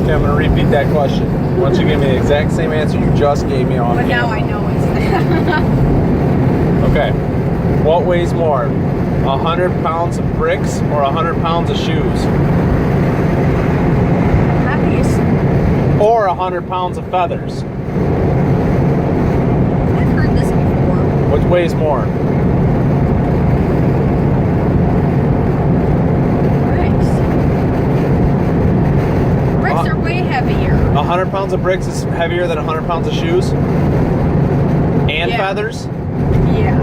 Okay, I'm going to repeat that question. Why don't you give me the exact same answer you just gave me on But now camera. I know it's that. Okay. What weighs more? 100 pounds of bricks or 100 pounds of shoes? Heaviest. Or 100 pounds of feathers? I've heard this before. Which weighs more? Bricks are way heavier. 100 pounds of bricks is heavier than 100 pounds of shoes? And Yeah. feathers? Yeah.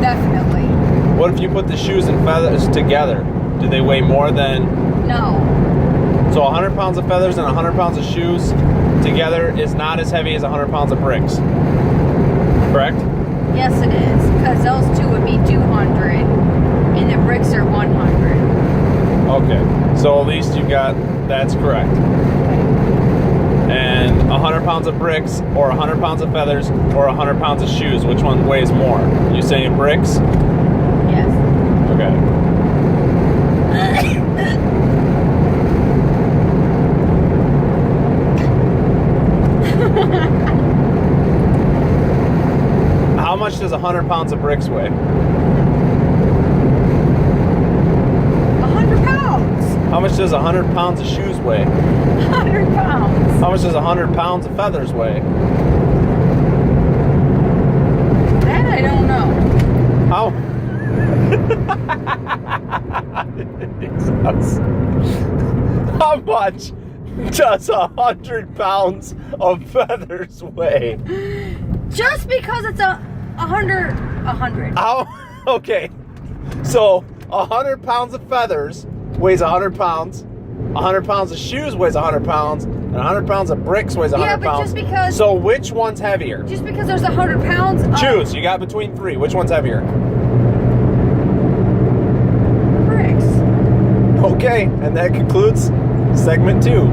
Definitely. What if you put the shoes and feathers together? Do they weigh more than... No. So 100 pounds of feathers and 100 pounds of shoes together is not as heavy as 100 pounds of bricks. Correct? Yes, it is. Because those two would be 200. And the bricks are 100. Okay. So at least you got... That's correct. And 100 pounds of bricks or 100 pounds of feathers or 100 pounds of shoes, which one weighs more? You saying bricks? Yes. Okay. How much does 100 pounds of bricks weigh? 100 pounds. How much does 100 pounds of shoes weigh? 100 pounds. How much does 100 pounds of feathers weigh? That I don't know. How? How much does 100 pounds of feathers weigh? Just because it's a hundred. How? Okay. So 100 pounds of feathers weighs 100 pounds. 100 pounds of shoes weighs 100 pounds. And 100 pounds of bricks weighs 100 Yeah, but pounds. just because- So which one's heavier? Just because there's 100 pounds of Choose. You got between three. Which one's heavier? bricks. Okay. And that concludes segment 2.